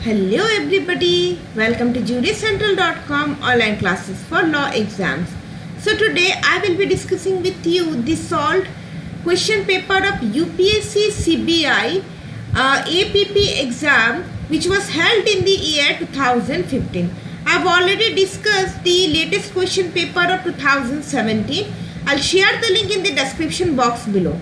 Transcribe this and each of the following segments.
Hello everybody, welcome to jurycentral.com online classes for law exams. So today I will be discussing with you the solved question paper of UPSC CBI APP exam which was held in the year 2015. I have already discussed the latest question paper of 2017. I'll share the link in the description box below.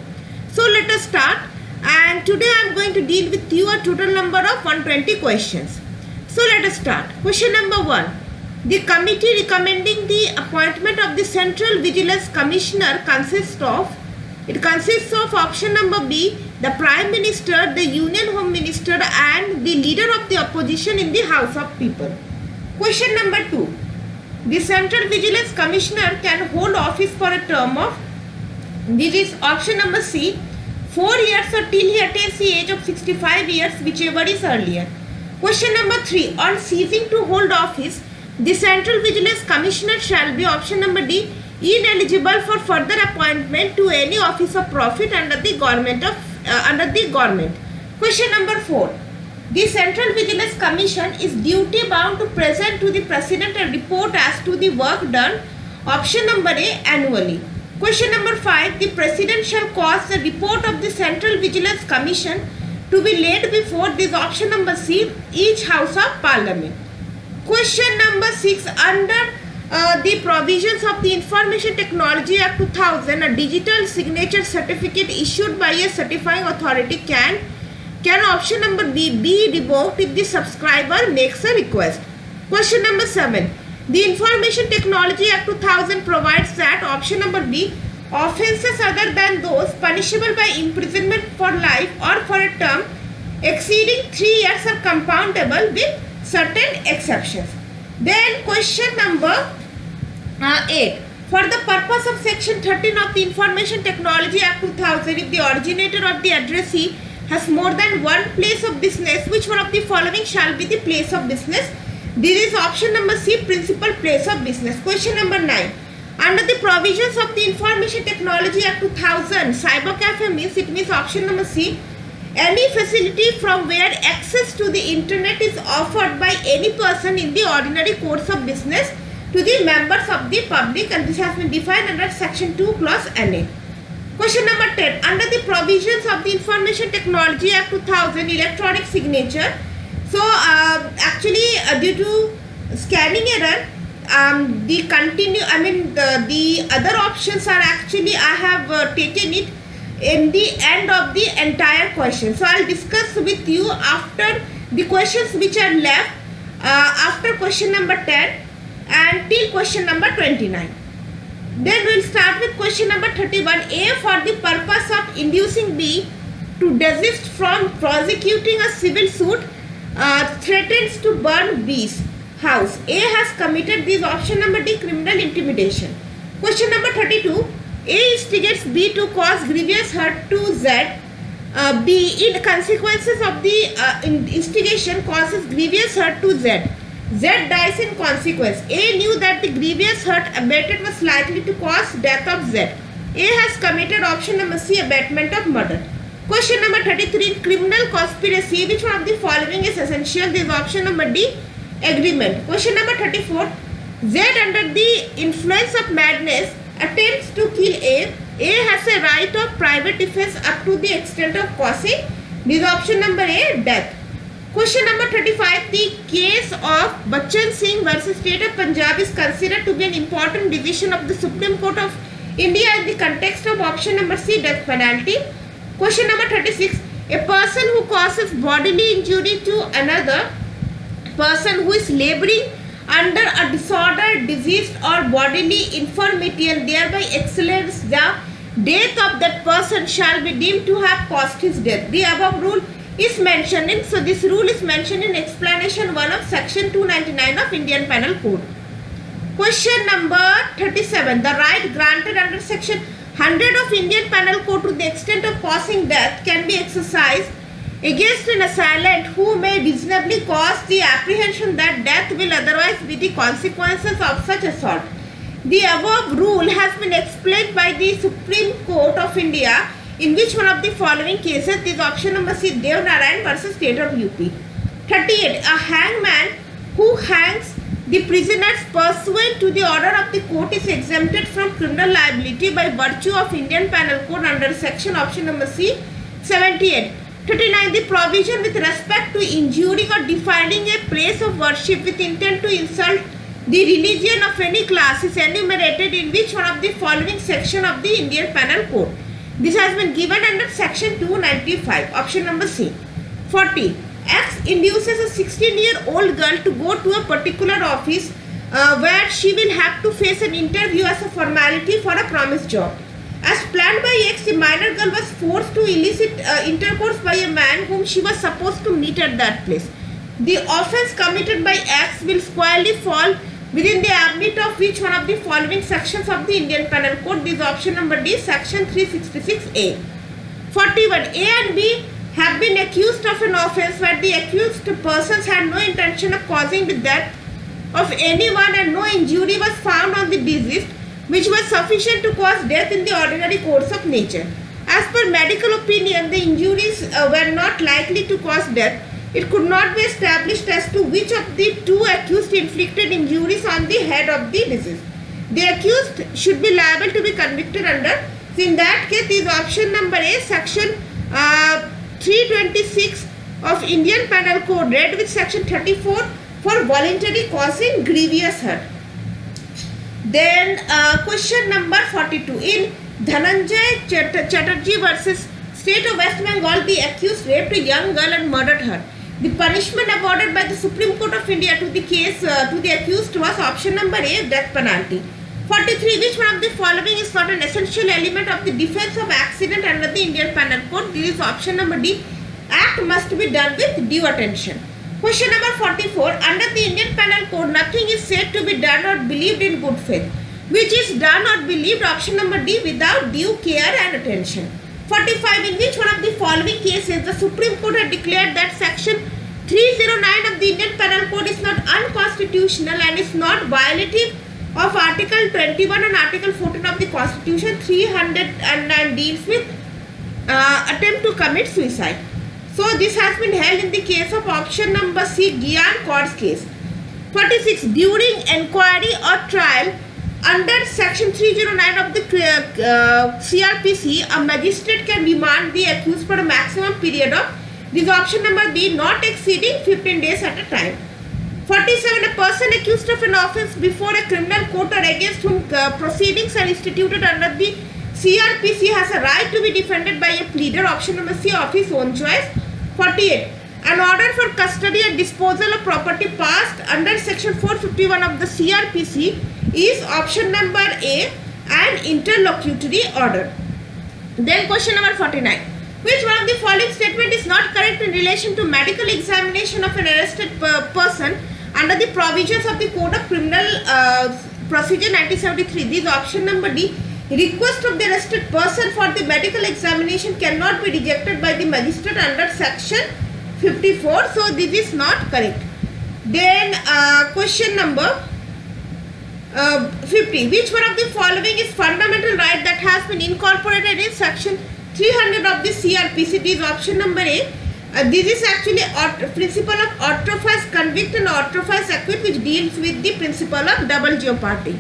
So let us start. And today I am going to deal with you a total number of 120 questions. So let us start. Question number 1. The committee recommending the appointment of the Central Vigilance Commissioner consists of option number B, the Prime Minister, the Union Home Minister and the Leader of the Opposition in the House of People. Question number 2. The Central Vigilance Commissioner can hold office for a term of, this is option number C, 4 years or till he attains the age of 65 years, whichever is earlier. Question number 3. On ceasing to hold office, the Central Vigilance Commissioner shall be, option number D, ineligible for further appointment to any office of profit under the government. Question number 4. The Central Vigilance Commission is duty bound to present to the President a report as to the work done, option number A, annually. Question number 5. The President shall cause the report of the Central Vigilance Commission to be laid before, this option number C, each House of Parliament. Question number 6. Under the provisions of the Information Technology Act 2000, a digital signature certificate issued by a certifying authority can option number B be revoked if the subscriber makes a request. Question number 7. The Information Technology Act 2000 provides that, option number B, offences other than those punishable by imprisonment for life or for a term exceeding 3 years are compoundable with certain exceptions. Then question number 8. For the purpose of section 13 of the Information Technology Act 2000, if the originator or the addressee has more than one place of business, which one of the following shall be the place of business? This is option number C, principal place of business. Question number 9. Under the provisions of the Information Technology Act 2000, cyber cafe means, it means option number C, any facility from where access to the internet is offered by any person in the ordinary course of business to the members of the public, and this has been defined under section 2 clause NA. Question number 10. Under the provisions of the Information Technology Act 2000, electronic signature. So due to scanning error, the other options are actually, I have taken it in the end of the entire question. So I'll discuss with you after the questions which are left after question number 10 and till question number 29. Then we'll start with question number 31. A, for the purpose of inducing B to desist from prosecuting a civil suit, threatens to burn B's house. A has committed, this option number D, criminal intimidation. Question number 32. A instigates B to cause grievous hurt to Z. B, in consequences of the instigation, causes grievous hurt to Z. Z dies in consequence. A knew that the grievous hurt abated was likely to cause death of Z. A has committed, option number C, abatement of murder. Question number 33. Criminal conspiracy, which one of the following is essential? This is option number D, agreement. Question number 34. Z, under the influence of madness, attempts to kill A. A has a right of private defense up to the extent of causing, this is option number A, death. Question number 35. The case of Bachchan Singh versus State of Punjab is considered to be an important decision of the Supreme Court of India in the context of option number C, death penalty. Question number 36. A person who causes bodily injury to another person who is laboring under a disorder, disease or bodily infirmity and thereby accelerates the death of that person shall be deemed to have caused his death. The above rule is mentioned in, so this rule is mentioned in explanation 1 of section 299 of Indian Penal Code. Question number 37. The right granted under section 100 of Indian Penal Code to the extent of causing death can be exercised against an assailant who may reasonably cause the apprehension that death will otherwise be the consequences of such assault. The above rule has been explained by the Supreme Court of India in which one of the following cases? This option number C, Dev Narayan versus State of UP. 38. A hangman who hangs the prisoners pursuant to the order of the court is exempted from criminal liability by virtue of Indian Penal Code under section option number C 78. 39. The provision with respect to injuring or defiling a place of worship with intent to insult the religion of any class is enumerated in which one of the following section of the Indian Penal Code? This has been given under section 295, option number C. 40. X induces a 16-year-old girl to go to a particular office where she will have to face an interview as a formality for a promised job. As planned by X, the minor girl was forced to illicit intercourse by a man whom she was supposed to meet at that place. The offence committed by X will squarely fall within the ambit of which one of the following sections of the Indian Penal Code? This is option number D, section 366A. 41. A and B have been accused of an offence where the accused persons had no intention of causing the death of anyone and no injury was found on the deceased which was sufficient to cause death in the ordinary course of nature. As per medical opinion, the injuries were not likely to cause death. It could not be established as to which of the two accused inflicted injuries on the head of the deceased. The accused should be liable to be convicted under. So in that case, is option number A, section 326 of Indian Penal Code, read with section 34 for voluntary causing grievous hurt. Then question number 42. In Dhananjay Chatterjee versus State of West Bengal, the accused raped a young girl and murdered her. The punishment awarded by the Supreme Court of India to the case to the accused was option number A, death penalty. 43. Which one of the following is not an essential element of the defense of accident under the Indian Penal Code? This is option number D. Act must be done with due attention. Question number 44. Under the Indian Penal Code, nothing is said to be done or believed in good faith. Which is done or believed? Option number D, without due care and attention. 45. In which one of the following cases the Supreme Court had declared that section 309 of the Indian Penal Code is not unconstitutional and is not violative of Article 21 and Article 14 of the Constitution? 309 deals with attempt to commit suicide. So this has been held in the case of option number C, Gyan Kaur's case. 46. During inquiry or trial under section 309 of the CRPC, a magistrate can remand the accused for a maximum period of, this option number B, not exceeding 15 days at a time. 47. A person accused of an offence before a criminal court or against whom proceedings are instituted under the CRPC has a right to be defended by a pleader, option number C, of his own choice. 48. An order for custody and disposal of property passed under section 451 of the CRPC is option number A, an interlocutory order. Then question number 49. Which one of the following statement is not correct in relation to medical examination of an arrested person under the provisions of the Code of Criminal Procedure 1973? This is option number D. Request of the arrested person for the medical examination cannot be rejected by the magistrate under section 54. So this is not correct. Then question number 50. Which one of the following is fundamental right that has been incorporated in section 300 of the CRPC? This is option number A. This is actually principle of autrofous convict and autrofous acquit, which deals with the principle of double jeopardy.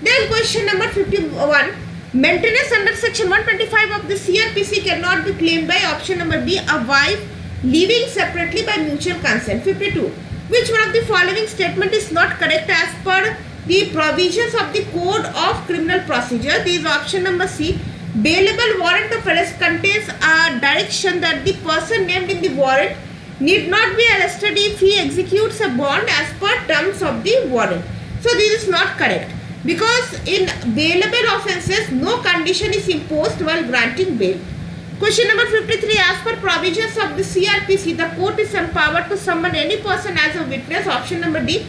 Then question number 51. Maintenance under section 125 of the CRPC cannot be claimed by option number B, a wife living separately by mutual consent. 52. Which one of the following statement is not correct as per the provisions of the Code of Criminal Procedure? This is option number C. Bailable warrant of arrest contains a direction that the person named in the warrant need not be arrested if he executes a bond as per terms of the warrant. So this is not correct, because in bailable offences no condition is imposed while granting bail. Question number 53. As per provisions of the CRPC, the court is empowered to summon any person as a witness, option number D,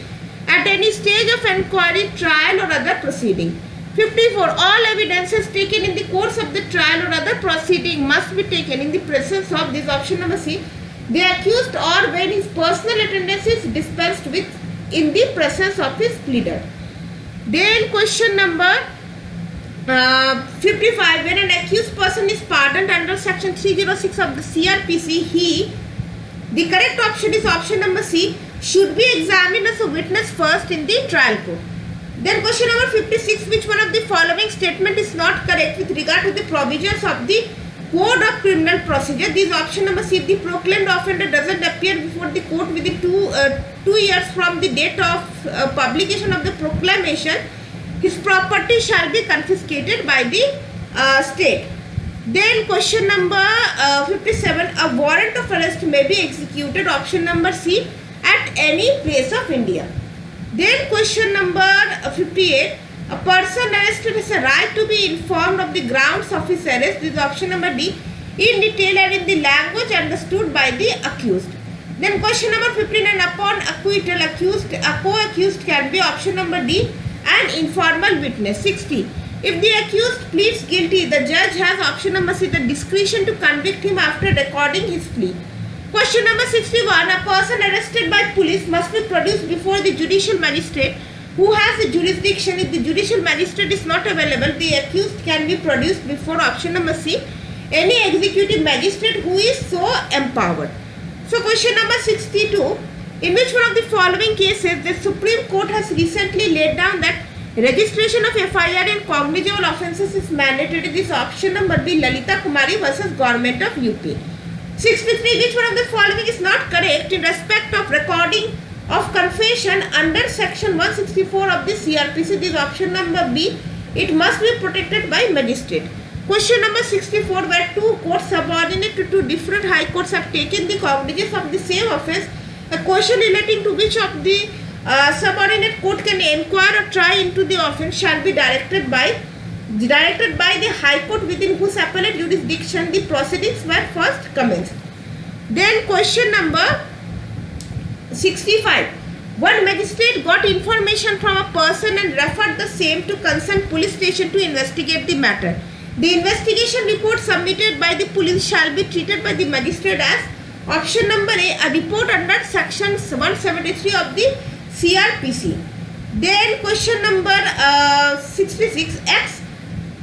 at any stage of inquiry, trial or other proceeding. 54. All evidences taken in the course of the trial or other proceeding must be taken in the presence of, this option number C, the accused or when his personal attendance is dispensed with in the presence of his pleader. Then question number 55. When an accused person is pardoned under section 306 of the CRPC, the correct option is option number number C, should be examined as a witness first in the trial court. Then question number 56, which one of the following statement is not correct with regard to the provisions of the Code of Criminal Procedure? This is option number C. If the proclaimed offender doesn't appear before the court within 2 years from the date of publication of the proclamation, his property shall be confiscated by the state. Then question number 57, a warrant of arrest may be executed, option number C, at any place of India. Then question number 58, a person arrested has a right to be informed of the grounds of his arrest. This is option number D, in detail and in the language understood by the accused. Then question number 59, upon acquittal, a co-accused can be, option number D, an informal witness. 60, if the accused pleads guilty, the judge has, option number C, the discretion to convict him after recording his plea. Question number 61, a person arrested by police must be produced before the judicial magistrate who has the jurisdiction. If the judicial magistrate is not available, the accused can be produced before, option number C, any executive magistrate who is so empowered. So question number 62, in which one of the following cases the Supreme Court has recently laid down that registration of FIR in cognizable offences is mandatory? This option number B, Lalita Kumari versus Government of UP. 63, which one of the following is not correct in respect of recording of confession under section 164 of the CRPC? This is option number B, it must be protected by magistrate. Question number 64, where two courts subordinate to two different high courts have taken the cognizance of the same offence, a question relating to which of the subordinate court can inquire or try into the offence shall be directed by the High Court within whose appellate jurisdiction the proceedings were first commenced. Then question number 65. One magistrate got information from a person and referred the same to concerned police station to investigate the matter. The investigation report submitted by the police shall be treated by the magistrate as, option number A, a report under section 173 of the CRPC. Then question number 66. X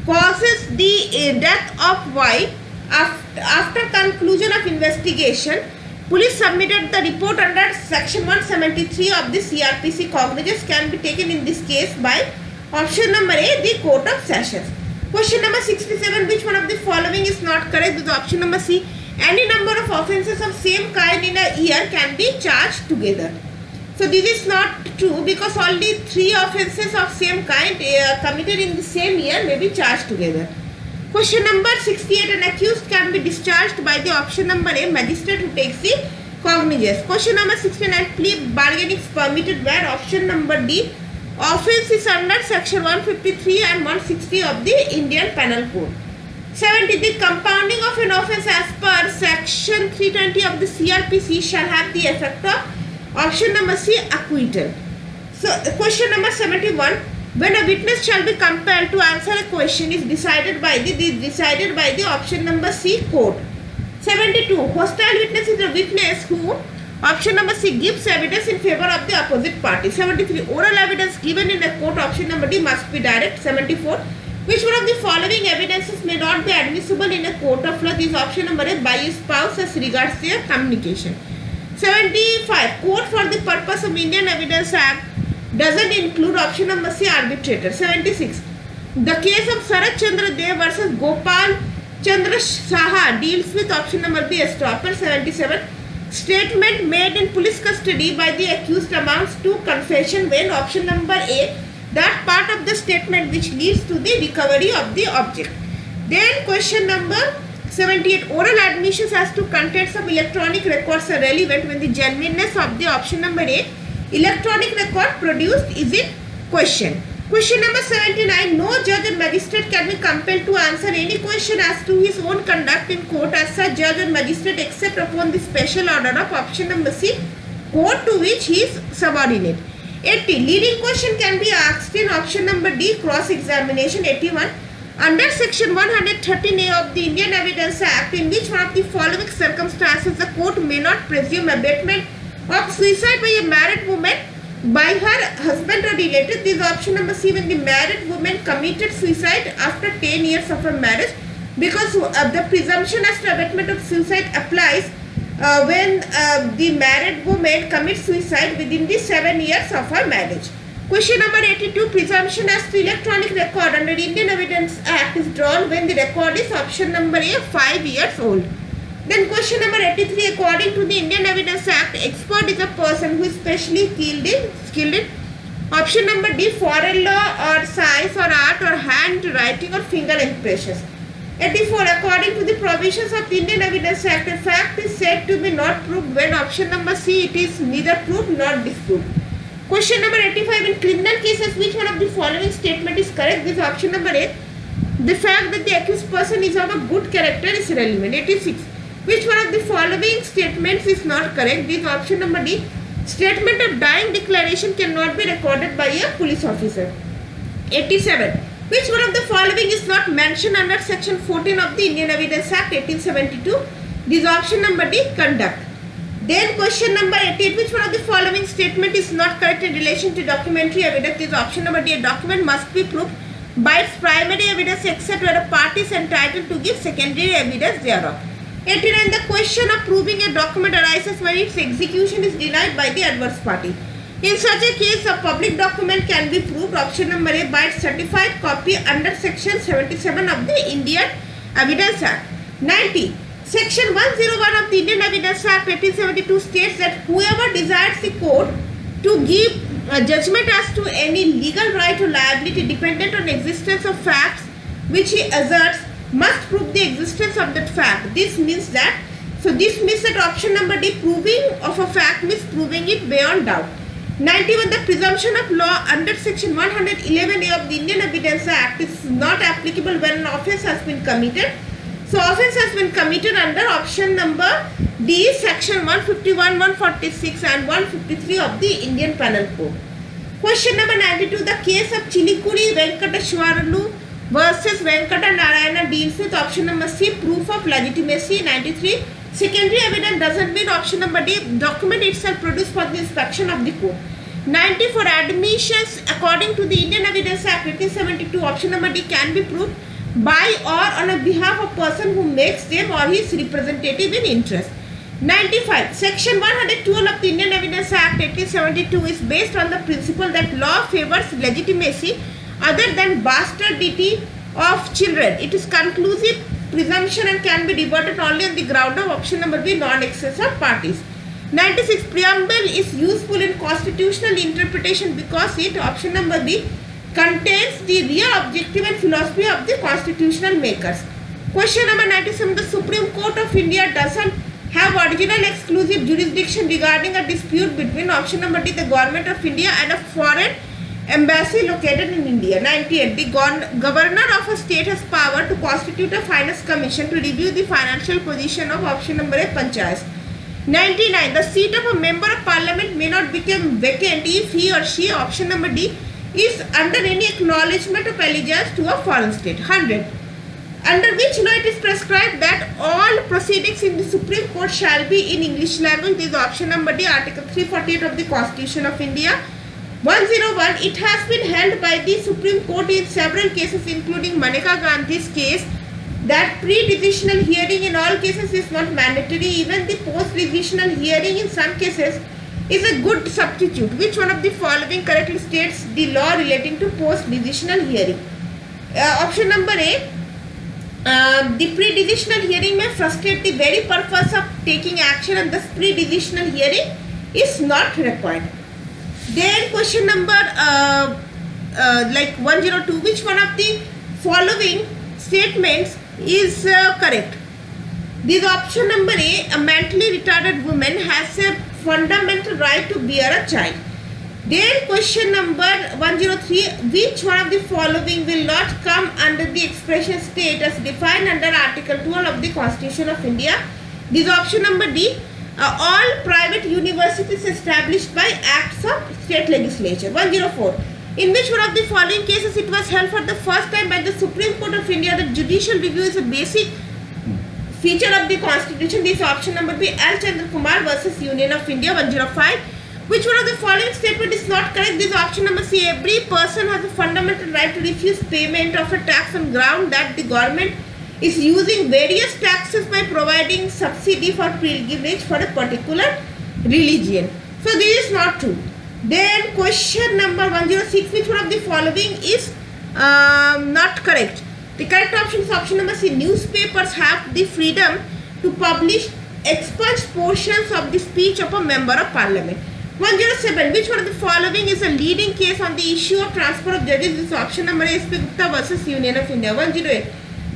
causes the death of Y. After conclusion of investigation, police submitted the report under section 173 of the CRPC. Cognizance can be taken in this case by, option number A, the Court of Sessions. Question number 67, which one of the following is not correct? With option number C, any number of offences of same kind in a year can be charged together. So this is not true because only 3 offences of same kind committed in the same year may be charged together. Question number 68, an accused can be discharged by the, option number A, magistrate who takes the cognizance. Question number 69, plea bargaining is permitted where, option number D, offence is under section 153 and 160 of the Indian Penal Code. 70, the compounding of an offence as per section 320 of the CRPC shall have the effect of, option number C, acquittal. So question number 71, when a witness shall be compelled to answer a question is decided by the option number C, court. 72, hostile witness is a witness who, option number C, gives evidence in favor of the opposite party. 73, oral evidence given in a court, option number D, must be direct. 74, which one of the following evidences may not be admissible in a court of law? This option number A, by a spouse as regards their communication. 75, court for the purpose of Indian Evidence Act doesn't include, option number C, arbitrator. 76, the case of Sarat Chandra Dev versus Gopal Chandra Saha deals with, option number B, estoppel. 77, statement made in police custody by the accused amounts to confession when, option number A, that part of the statement which leads to the recovery of the object. Then question number 78, oral admissions as to contents of electronic records are relevant when the genuineness of the, option number A, electronic record produced is in question. Question number 79, no judge or magistrate can be compelled to answer any question as to his own conduct in court as such judge or magistrate except upon the special order of, option number C, court to which he is subordinate. 80, leading question can be asked in, option number D, cross-examination. 81, under section 113A of the Indian Evidence Act, in which one of the following circumstances the court may not presume abatement of suicide by a married woman by her husband or relative? This is option number C, when the married woman committed suicide after 10 years of her marriage, because the presumption as to abatement of suicide applies when the married woman commits suicide within the 7 years of her marriage. Question number 82. Presumption as to electronic record under Indian Evidence Act is drawn when the record is option number A 5 years old. Then question number 83. According to the Indian Evidence Act, expert is a person who is specially skilled in option number D foreign law or science or art or handwriting or finger impressions. 84. According to the provisions of the Indian Evidence Act, a fact is said to be not proved when option number C it is neither proved nor disproved. Question number 85. In criminal cases, which one of the following statement is correct? This is option number A. The fact that the accused person is of a good character is irrelevant. 86. Which one of the following statements is not correct? This is option number D. Statement of dying declaration cannot be recorded by a police officer. 87. Which one of the following is not mentioned under section 14 of the Indian Evidence Act 1872? This is option number D. Conduct. Then question number 88. Which one of the following statement is not correct in relation to documentary evidence? This is option number D. A document must be proved by its primary evidence except where a party is entitled to give secondary evidence thereof. 89. The question of proving a document arises when its execution is denied by the adverse party. In such a case, a public document can be proved, option number A, by its certified copy under section 77 of the Indian Evidence Act. 90. Section 101 of the Indian Evidence Act 1872 states that whoever desires the court to give a judgment as to any legal right or liability dependent on existence of facts which he asserts must prove the existence of that fact. This means that option number D, proving of a fact means proving it beyond doubt. 91. The presumption of law under section 111A of the Indian Evidence Act is not applicable when an offence has been committed. So offence has been committed under option number D, section 151, 146 and 153 of the Indian Penal Code. Question number 92. The case of Chilikuri Venkateshwarlu versus Venkata Narayana deals with option number C, proof of legitimacy. 93. Secondary evidence doesn't mean option number D, document itself produced for the inspection of the court. 90. For admissions according to the Indian Evidence Act 1872, option number D can be proved by or on behalf of person who makes them or his representative in interest. 95. Section 112 of the Indian Evidence Act 1872 is based on the principle that law favors legitimacy other than bastardity of children. It is conclusive presumption and can be rebutted only on the ground of option number B, non-excess of parties. 96. Preamble is useful in constitutional interpretation because it, option number B, contains the real objective and philosophy of the constitutional makers. Question number 97. The Supreme Court of India doesn't have original exclusive jurisdiction regarding a dispute between option number D, the Government of India and a foreign embassy located in India. 98. The governor of a state has power to constitute a finance commission to review the financial position of option number A, Panchayat. 99. The seat of a member of parliament may not become vacant if he or she, option number D, is under any acknowledgement of allegiance to a foreign state. 100. Under which law it is prescribed that all proceedings in the Supreme Court shall be in English language? This is option number D, Article 348 of the Constitution of India. 101. It has been held by the Supreme Court in several cases including Maneka Gandhi's case that pre-decisional hearing in all cases is not mandatory. Even the post-decisional hearing in some cases is a good substitute. Which one of the following correctly states the law relating to post-decisional hearing? Option number A. The pre-decisional hearing may frustrate the very purpose of taking action and thus pre-decisional hearing is not required. Then question number 102. Which one of the following statements is correct? This option number A. A mentally retarded woman has a fundamental right to bear a child. Then question number 103. Which one of the following will not come under the expression state as defined under Article 12 of the Constitution of India? This is option number D. All private universities established by acts of state legislature. 104. In which one of the following cases it was held for the first time by the Supreme Court of India that judicial review is a basic feature of the Constitution? This is option number B, L. Chandra Kumar versus Union of India. 105. Which one of the following statement is not correct? This is option number C. Every person has a fundamental right to refuse payment of a tax on ground that the government is using various taxes by providing subsidy for pilgrimage for a particular religion. So this is not true. Then question number 106, which one of the following is not correct? The correct option is option number C. Newspapers have the freedom to publish expunged portions of the speech of a member of parliament. 107, which one of the following is a leading case on the issue of transfer of judges? This is option number A. SP Gupta versus Union of India. 108,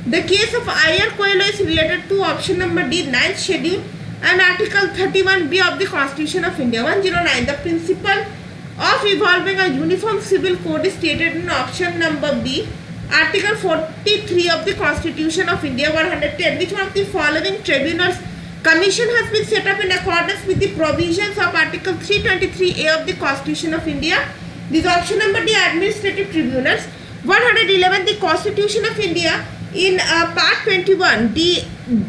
the case of I.R. Coelho is related to option number D, 9th schedule and article 31B of the Constitution of India. 109, the principle of evolving a uniform civil code is stated in option number B, article 43 of the Constitution of India. 110, which one of the following tribunals commission has been set up in accordance with the provisions of article 323A of the Constitution of India? This is option number D, administrative tribunals. 111, the Constitution of India in part 21 D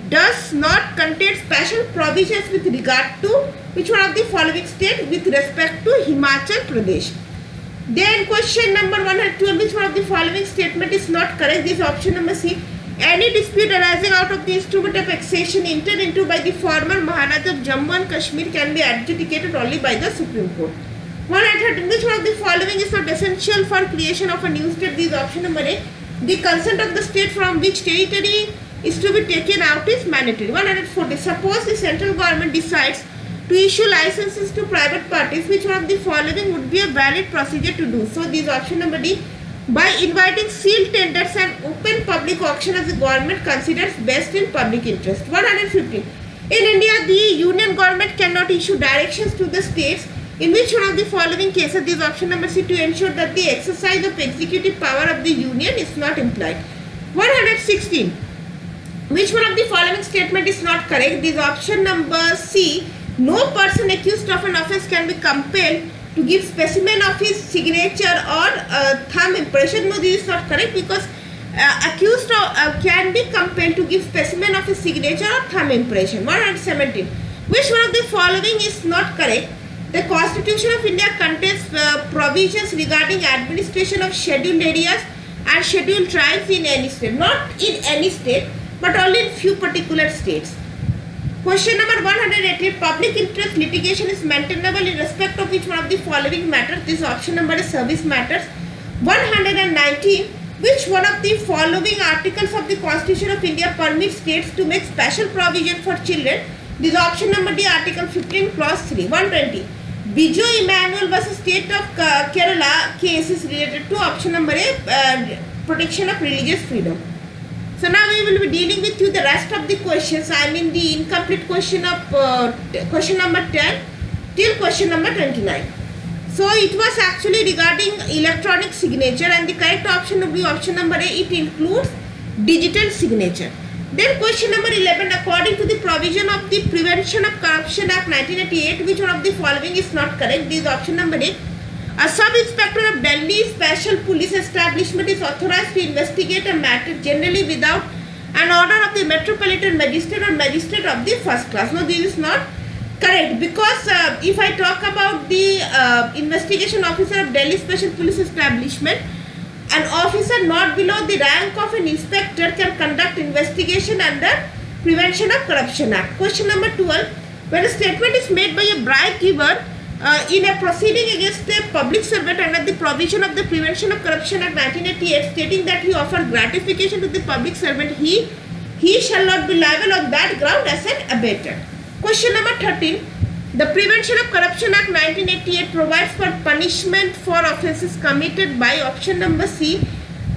does not contain special provisions with regard to which one of the following state with respect to Himachal Pradesh. Then question number 112, which one of the following statement is not correct? This is option number C. Any dispute arising out of the instrument of accession entered into by the former Maharaja of Jammu and Kashmir can be adjudicated only by the Supreme Court. 113, which one of the following is not essential for creation of a new state? This is option number A. The consent of the state from which territory is to be taken out is mandatory. 140, suppose the central government decides to issue licenses to private parties, which one of the following would be a valid procedure to do so? This is option number D. By inviting sealed tenders and open public auction as the government considers best in public interest. 150. In India, the union government cannot issue directions to the states in which one of the following cases? This is option number C, to ensure that the exercise of executive power of the union is not implied. 116. Which one of the following statement is not correct? This is option number C. No person accused of an offence can be compelled to give specimen of his signature or thumb impression. No, this is not correct because accused can be compelled to give specimen of his signature or thumb impression. 117. Which one of the following is not correct? The Constitution of India contains provisions regarding administration of scheduled areas and scheduled tribes in any state. Not in any state, but only in few particular states. Question number 188. Public interest litigation is maintainable in respect of which one of the following matters? This option number is service matters. 119. Which one of the following articles of the Constitution of India permits states to make special provision for children? This is option number D, article 15 clause 3. 120. Bijoy Emmanuel versus State of Kerala case is related to option number A, protection of religious freedom. So now we will be dealing with you the rest of the questions. I mean the incomplete question of question number 10 till question number 29. So it was actually regarding electronic signature and the correct option will be option number A. It includes digital signature. Then question number 11. According to the provision of the Prevention of Corruption Act 1988, which one of the following is not correct? This is option number A. A sub-inspector of Delhi Special Police Establishment is authorized to investigate a matter generally without an order of the Metropolitan Magistrate or Magistrate of the first class. No, this is not correct because if I talk about the investigation officer of Delhi Special Police Establishment, an officer not below the rank of an inspector can conduct investigation under Prevention of Corruption Act. Question number 12. When a statement is made by a bribe giver in a proceeding against a public servant under the provision of the Prevention of Corruption Act 1988 stating that he offered gratification to the public servant, he shall not be liable on that ground as an abettor. Question number 13. The Prevention of Corruption Act 1988 provides for punishment for offences committed by option number C,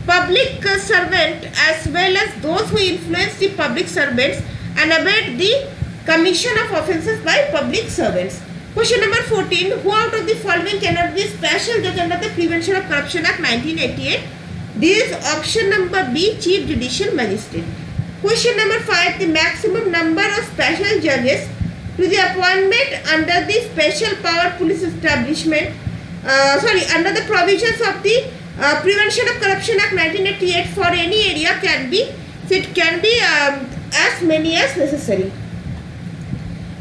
public servant as well as those who influence the public servants and abet the commission of offences by public servants. Question number 14. Who out of the following cannot be special judge under the Prevention of Corruption Act 1988? This is option number B, Chief Judicial Magistrate. Question number 5. The maximum number of special judges to the appointment under the Special Power Police Establishment, under the provisions of the Prevention of Corruption Act 1988 for any area can be as many as necessary.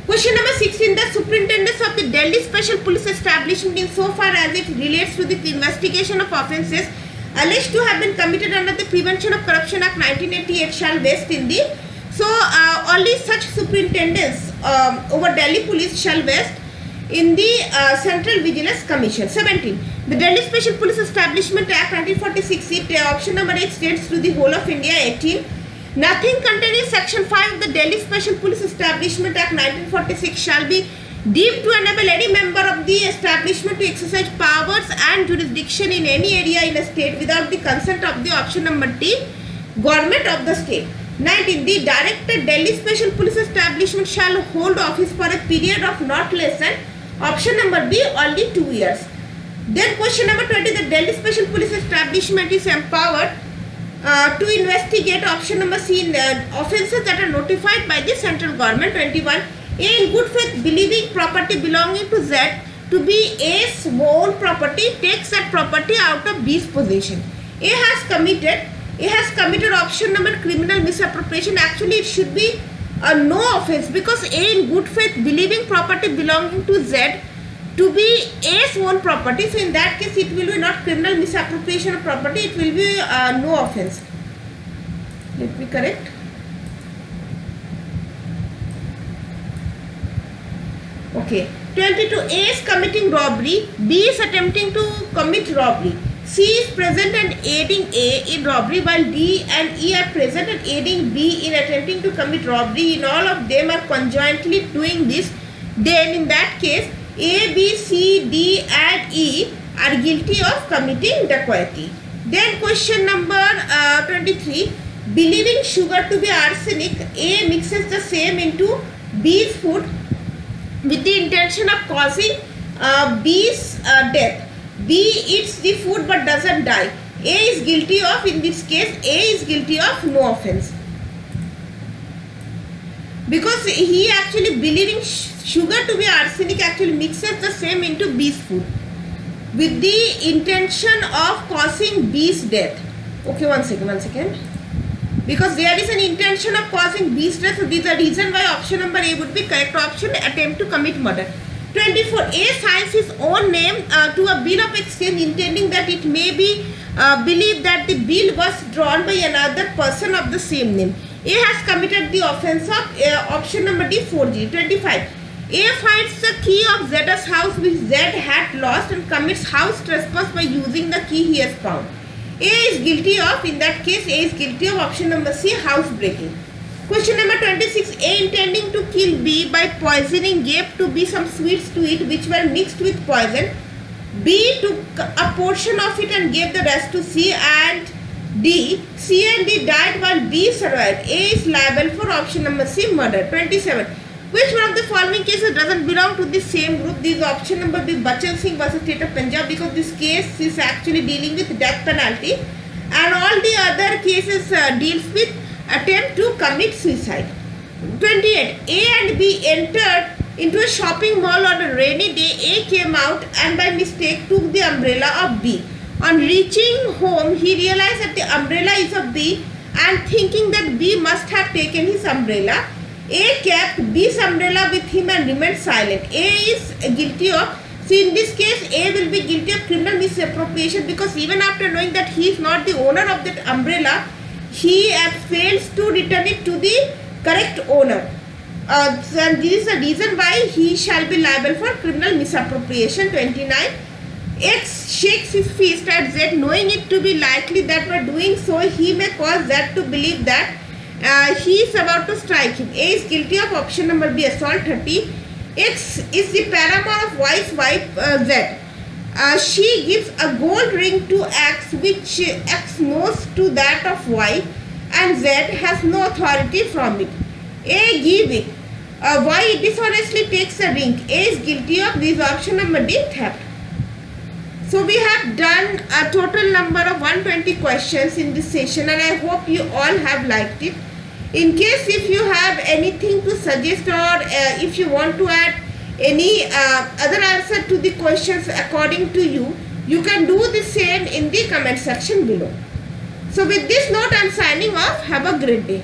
Question number 16. The superintendence of the Delhi Special Police Establishment in so far as it relates to the investigation of offences alleged to have been committed under the Prevention of Corruption Act 1988 shall vest in the, so only such superintendents over Delhi Police shall vest in the Central Vigilance Commission. 17. The Delhi Special Police Establishment Act 1946, option number 8 states to the whole of India. 18. Nothing contained in section 5 of the Delhi Special Police Establishment Act 1946 shall be deemed to enable any member of the establishment to exercise powers and jurisdiction in any area in a state without the consent of the option number D, government of the state. 19. The director Delhi Special Police Establishment shall hold office for a period of not less than option number B, only 2 years. Then question number 20. The Delhi Special Police Establishment is empowered to investigate option number C in offences that are notified by the central government. 21. A, in good faith believing property belonging to Z to be A's own property, takes that property out of B's possession. A has committed option number criminal misappropriation. Actually, it should be a no offense, because A, in good faith believing property belonging to Z to be A's own property. So in that case, it will be not criminal misappropriation of property. It will be no offense. Let me correct. Okay. 22. A is committing robbery. B is attempting to commit robbery. C is present and aiding A in robbery, while D and E are present and aiding B in attempting to commit robbery. In all of them are conjointly doing this. Then in that case, A, B, C, D and E are guilty of committing dacoity. Then question number 23. Believing sugar to be arsenic, A mixes the same into B's food with the intention of causing B's death. B eats the food but doesn't die. A is guilty of, in this case, A is guilty of no offense, because he actually believing sugar to be arsenic actually mixes the same into B's food with the intention of causing B's death. Okay, one second. Because there is an intention of causing B's death, so this is the reason why option number A would be correct option, attempt to commit murder. 24. A signs his own name to a bill of exchange, intending that it may be believed that the bill was drawn by another person of the same name. A has committed the offence of option number D, forgery. 25. A finds the key of Z's house which Z had lost and commits house trespass by using the key he has found. A is guilty of, in that case, A is guilty of option number C, house breaking. Question number 26. A, intending to kill B by poisoning, gave to B some sweets to eat which were mixed with poison. B took a portion of it and gave the rest to C and D. C and D died while B survived. A is liable for option number C, murder. 27. Which one of the following cases doesn't belong to the same group? This is option number B, Bachchan Singh versus State of Punjab, because this case is actually dealing with death penalty, and all the other cases deals with attempt to commit suicide. 28. A and B entered into a shopping mall on a rainy day. A came out and by mistake took the umbrella of B. On reaching home, he realized that the umbrella is of B, and thinking that B must have taken his umbrella, A kept B's umbrella with him and remained silent. A is guilty of, so in this case, A will be guilty of criminal misappropriation, because even after knowing that he is not the owner of that umbrella, he fails to return it to the correct owner. And this is the reason why he shall be liable for criminal misappropriation. 29. X shakes his fist at Z, knowing it to be likely that by doing so he may cause Z to believe that he is about to strike him. A is guilty of option number B, assault. 30. X is the paramour of Y's wife Z. She gives a gold ring to X, which X knows to that of Y, and Z has no authority from it. A give it. Y dishonestly takes a ring. A is guilty of, this option number D, theft. So we have done a total number of 120 questions in this session, and I hope you all have liked it. In case if you have anything to suggest, or if you want to add any other answer to the questions according to you, you can do the same in the comment section below. So with this note, I am signing off. Have a great day.